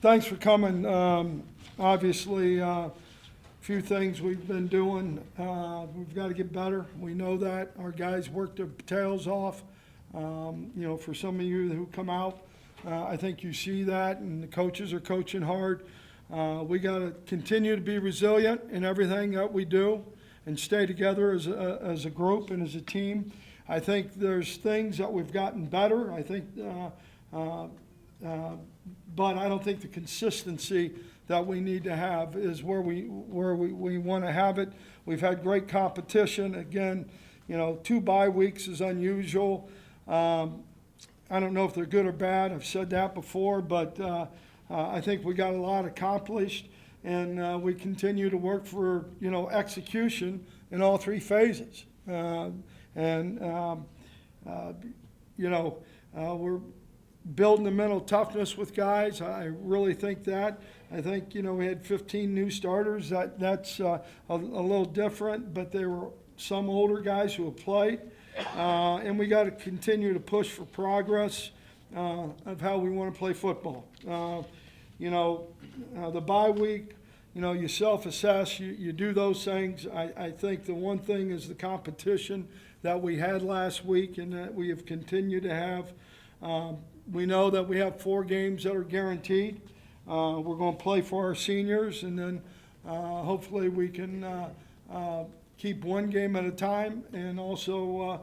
Thanks for coming. Obviously, a few things we've been doing. We've got to get better. We know that. Our guys work their tails off. For some of you who come out, I think you see that, and the coaches are coaching hard. We got to continue to be resilient in everything that we do and stay together as a group and as a team. I think there's things that we've gotten better. I think, but I don't think the consistency that we need to have is where we want to have it. We've had great competition. Again, 2 bye weeks is unusual. I don't know if they're good or bad. I've said that before, but I think we got a lot accomplished, and we continue to work for execution in all 3 phases. We're building the mental toughness with guys. I really think that. I think we had 15 new starters. That's a little different, but there were some older guys who have played. And we got to continue to push for progress of how we want to play football. The bye week, you self-assess, you do those things. I think the one thing is the competition that we had last week and that we have continued to have. We know that we have 4 games that are guaranteed. We're going to play for our seniors, and then hopefully we can keep 1 game at a time and also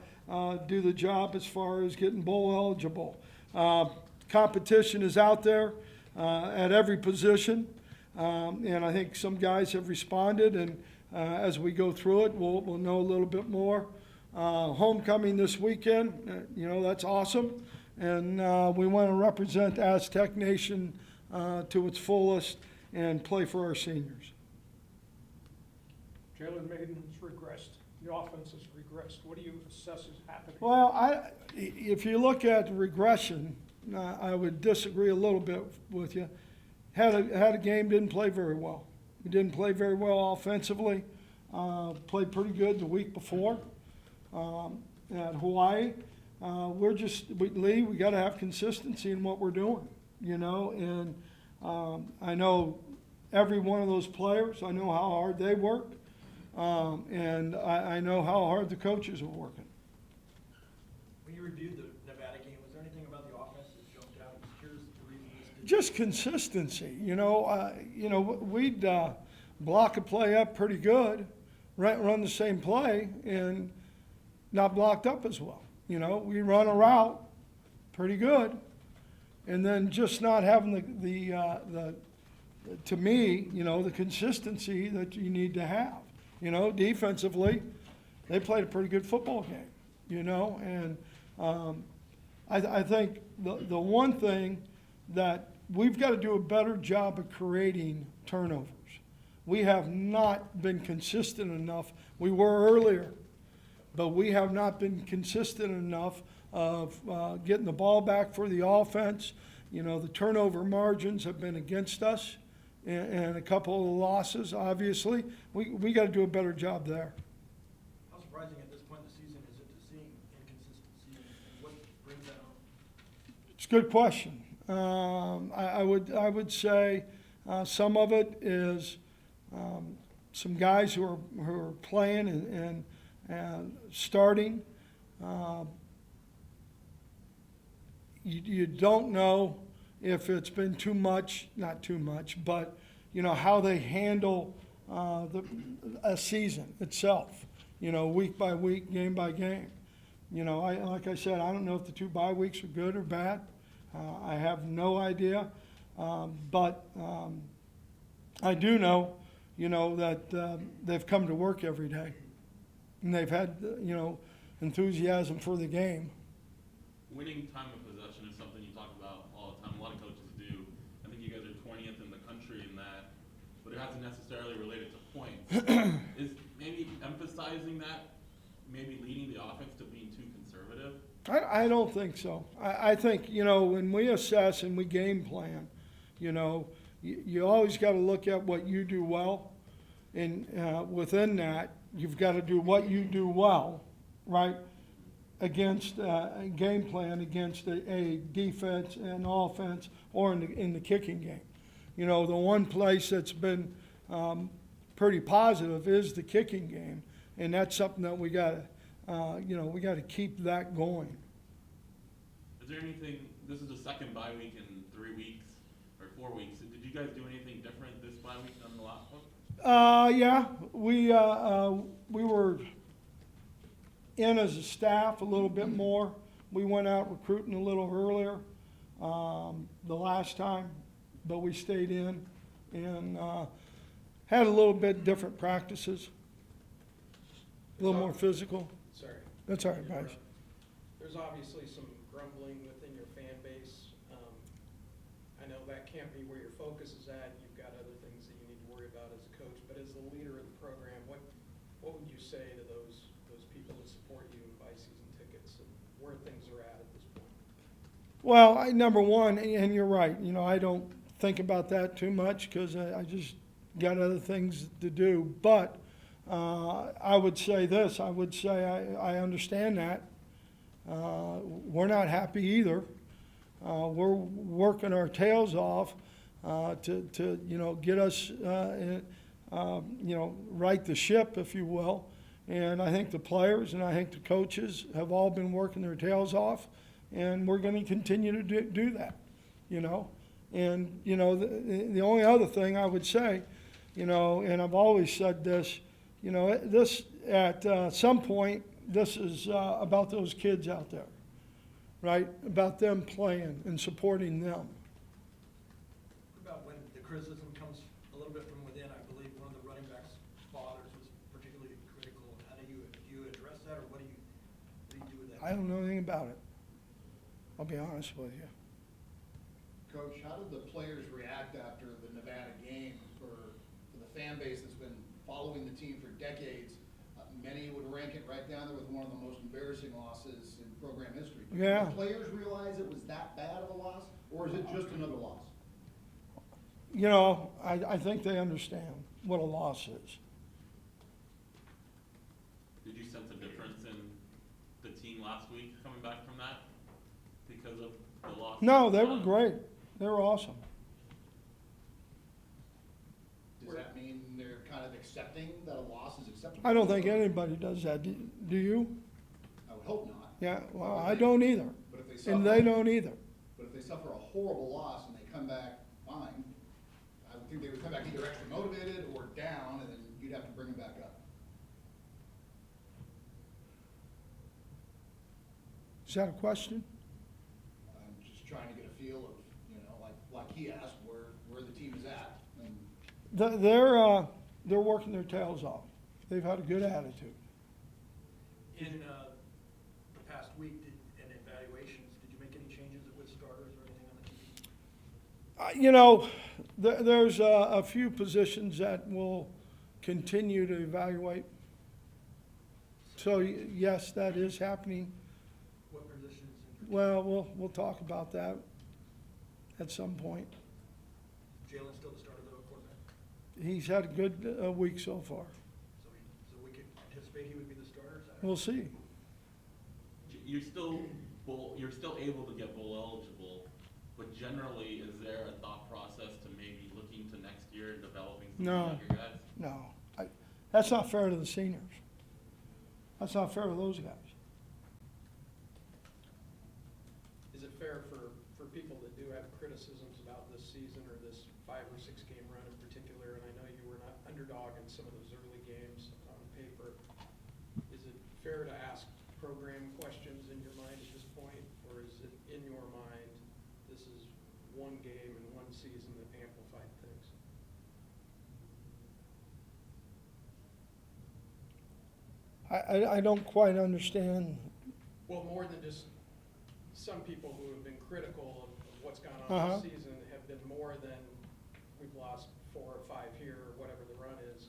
do the job as far as getting bowl eligible. Competition is out there at every position, and I think some guys have responded, and as we go through it, we'll know a little bit more. Homecoming this weekend, that's awesome, and we want to represent Aztec Nation to its fullest and play for our seniors. Jalen Mayden's regressed. The offense has regressed. What do you assess is happening? Well, if you look at regression, I would disagree a little bit with you. Had a game, didn't play very well. We didn't play very well offensively. Played pretty good the week before at Hawaii. Lee, we got to have consistency in what we're doing, and I know every one of those players. I know how hard they work. And I know how hard the coaches are working. When you reviewed the Nevada game, was there anything about the offense that jumped out? Here's the reason this Just consistency. We'd block a play up pretty good, run the same play, and not blocked up as well. We run a route pretty good, and then just not having the to me, the consistency that you need to have. Defensively, they played a pretty good football game, and I think the one thing that we've got to do a better job of creating turnovers. We have not been consistent enough. We were earlier, but we have not been consistent enough of getting the ball back for the offense. The turnover margins have been against us. And a couple of losses, obviously. We got to do a better job there. How surprising at this point in the season is it to see inconsistency, and what brings that on? It's a good question. I would say some of it is some guys who are playing and starting. You don't know if it's been too much, not too much, but how they handle a season itself, week by week, game by game. Like I said, I don't know if the 2 bye weeks are good or bad. I have no idea, but I do know, that they've come to work every day, and they've had, enthusiasm for the game. Winning time of possession is something you talk about all the time. A lot of coaches do. I think you guys are 20th in the country in that, but it hasn't necessarily related to points. Is maybe emphasizing that maybe leading the offense to being too conservative? I don't think so. I think, when we assess and we game plan, you always got to look at what you do well. And within that, you've got to do what you do well, right? Against a game plan against a defense and offense or in the kicking game. You know, the one place that's been pretty positive is the kicking game, and that's something that we got to, we got to keep that going. Is there anything, this is the second bye week in 3 weeks or 4 weeks. Did you guys do anything different this bye week than the last one? Yeah, we were in as a staff a little bit more. We went out recruiting a little earlier the last time, but we stayed in and had a little bit different practices, a little more physical. Sorry. That's all right, Bryce. There's obviously some grumbling within your fan base. I know that can't be where your focus is at. You've got other things that you need to worry about as a coach. But as the leader of the program, what would you say to those people that support you and buy season tickets and where things are at this point? Well, number one, and you're right, I don't think about that too much because I just got other things to do. But I would say this, I would say I understand that. We're not happy either. We're working our tails off to get us, right the ship, if you will. And I think the players and I think the coaches have all been working their tails off, and we're going to continue to do that, And, the only other thing I would say, and I've always said this, this at some point, this is about those kids out there, right? About them playing and supporting them. What about when the criticism comes a little bit from within? I believe one of the running backs' fathers was particularly critical. How do you address that, or what do you do with that? I don't know anything about it. I'll be honest with you. Coach, how did the players react after the Nevada game for the fan base that's been following the team for decades? Many would rank it right down there with one of the most embarrassing losses in program history. Yeah. Did the players realize it was that bad of a loss, or is it just another loss? I think they understand what a loss is. Did you sense a difference in the team last week coming back from that because of the loss? No, they were great. They were awesome. Does that mean they're kind of accepting that a loss is acceptable? I don't think anybody does that. Do you? I would hope not. Yeah, well, I don't either. But if they suffer, And they don't either. But if they suffer a horrible loss and they come back fine, I would think they would come back either extra motivated or down, and then you'd have to bring them back up. Is that a question? I'm just trying to get a feel of, like he asked, where the team is at. And They're working their tails off. They've had a good attitude. In the past week, and evaluations, did you make any changes with starters or anything on the team? There's a few positions that we'll continue to evaluate. So yes, that is happening. What positions? Well, we'll talk about that at some point. Jalen's still the starter though, quarterback? He's had a good week so far. So we could anticipate he would be the starter? Is that We'll see. You're still able to get bowl eligible, but generally, is there a thought process to maybe looking to next year and developing some No. younger guys? No, that's not fair to the seniors. That's not fair to those guys. Is it fair for people that do have criticisms about this season or this 5 or 6 game run in particular, and I know you were not underdog in some of those early games on paper, is it fair to ask program questions in your mind at this point, or is it in your mind, this is one game and one season that amplified things? I don't quite understand. Well, more than just some people who have been critical of what's gone Uh-huh. on this season have been more than we've lost 4 or 5 here or whatever the run is.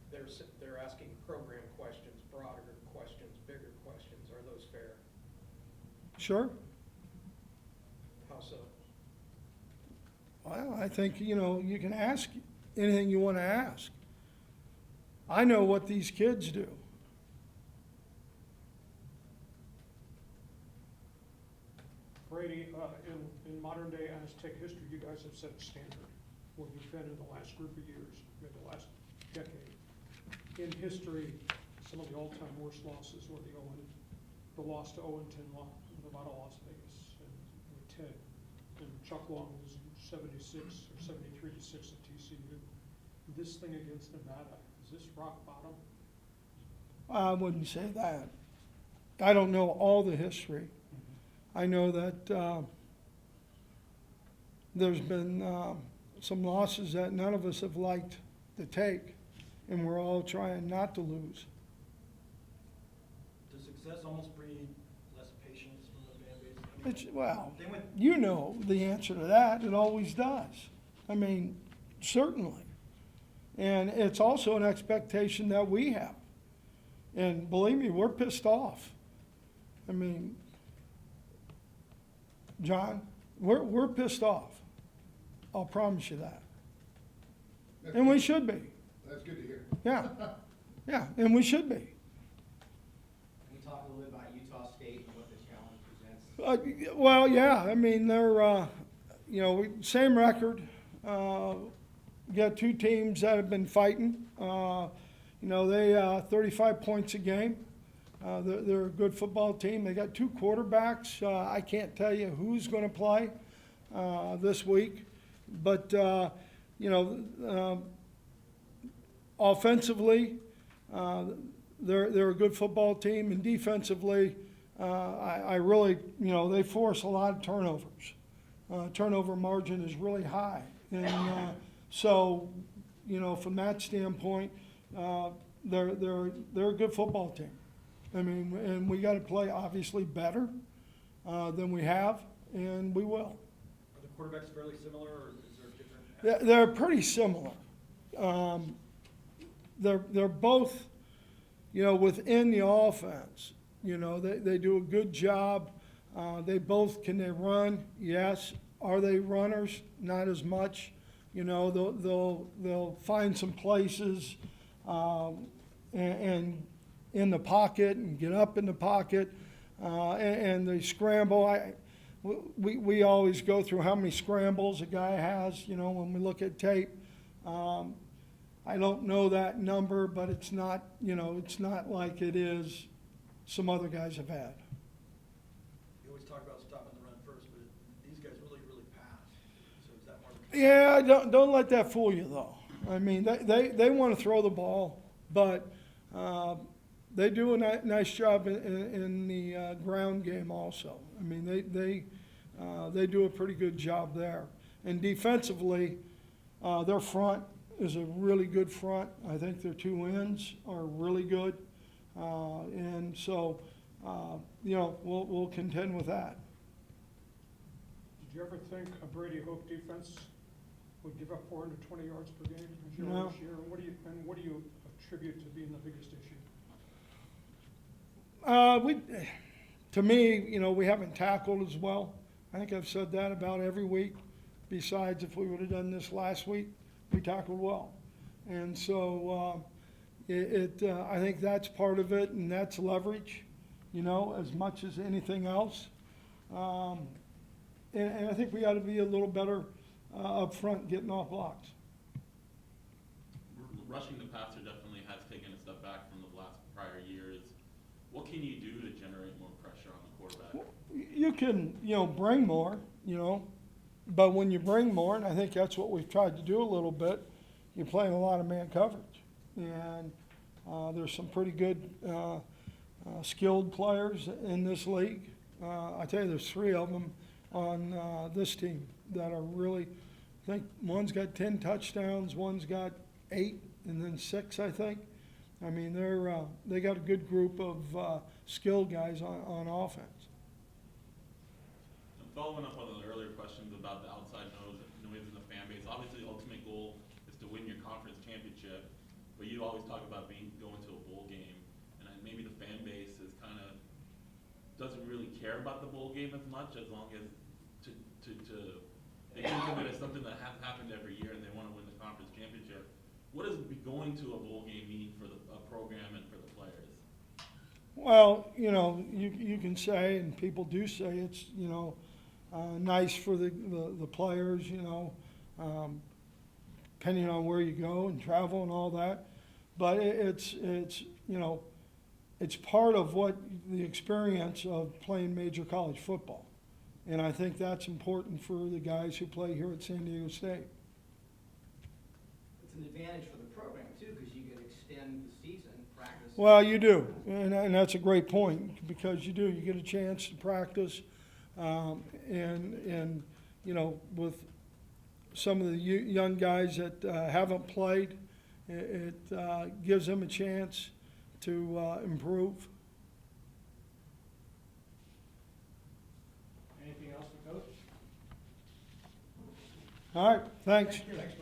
They're asking program questions, broader questions, bigger questions. Are those fair? Sure. How so? Well, I think, you can ask anything you want to ask. I know what these kids do. Brady, in modern day Aztec history, you guys have set a standard. where you've been in the last group of years, maybe the last decade. In history, some of the all-time worst losses were the loss to 0-10 Nevada, Las Vegas, and 10. And Chuck Long was 76 or 73 to 6 at TCU. This thing against Nevada, is this rock bottom? I wouldn't say that. I don't know all the history. I know that there's been some losses that none of us have liked to take, and we're all trying not to lose. Does success almost breed less patience from the fan base? I mean, It's, well, they went, you know the answer to that. It always does. I mean, certainly. And it's also an expectation that we have. And believe me, we're pissed off. I mean, John, we're pissed off. I'll promise you that. And we should be. That's good to hear. Yeah. Yeah, and we should be. Can we talk a little bit about Utah State and what the challenge presents? Well, yeah, I mean, they're, same record. We got two teams that have been fighting. They 35 points a game. They're a good football team. They got two quarterbacks. I can't tell you who's going to play this week, but offensively, they're a good football team, and defensively, I really, they force a lot of turnovers. Turnover margin is really high, and so, from that standpoint, they're a good football team. I mean, and we got to play obviously better than we have, and we will. are the quarterbacks fairly similar, or is there different? They're pretty similar. They're both, within the offense. They do a good job. They run? Yes. Are they runners? Not as much. They'll find some places and in the pocket and get up in the pocket and they scramble. We always go through how many scrambles a guy has, when we look at tape. I don't know that number, but it's not, it's not like it is some other guys have had. You always talk about stopping the run first, but these guys really, really pass. So is that more of a? Yeah, don't let that fool you though. I mean, they want to throw the ball, but they do a nice job in the ground game also. I mean, they do a pretty good job there. And defensively, their front is a really good front. I think their two ends are really good. And so, we'll contend with that. Did you ever think a Brady Hoke defense would give up 420 yards per game as your No. last year? And what do you attribute to being the biggest issue? To me, we haven't tackled as well. I think I've said that about every week. Besides, if we would have done this last week, we tackled well. And so, I think that's part of it, and that's leverage, as much as anything else. And I think we ought to be a little better up front getting off blocks. Rushing the passer definitely has taken a step back from the last prior years. What can you do to generate more pressure on the quarterback? You can, bring more, but when you bring more, and I think that's what we've tried to do a little bit, you're playing a lot of man coverage. And there's some pretty good skilled players in this league. I tell you, there's three of them on this team that are really, I think one's got 10 touchdowns, one's got 8, and then 6, I think. I mean, they got a good group of skilled guys on offense. And following up on the earlier questions about the outside noise in the fan base, obviously the ultimate goal is to win your conference championship, but you always talk about going to a bowl game, and maybe the fan base is kind of doesn't really care about the bowl game as much, as long as they think of it as something that has happened every year, and they want to win the conference championship. What does going to a bowl game mean for the program and for the players? Well, you can say, and people do say, it's, nice for the players, depending on where you go and travel and all that. But it's, you know, it's part of what the experience of playing major college football. And I think that's important for the guys who play here at San Diego State. It's an advantage for the program too, because you can extend the season, practice. Well, you do, and that's a great point, because you do, you get a chance to practice, and, you know, with some of the young guys that haven't played, it gives them a chance to improve. Anything else for Coach? All right, thanks. Thanks, Brady.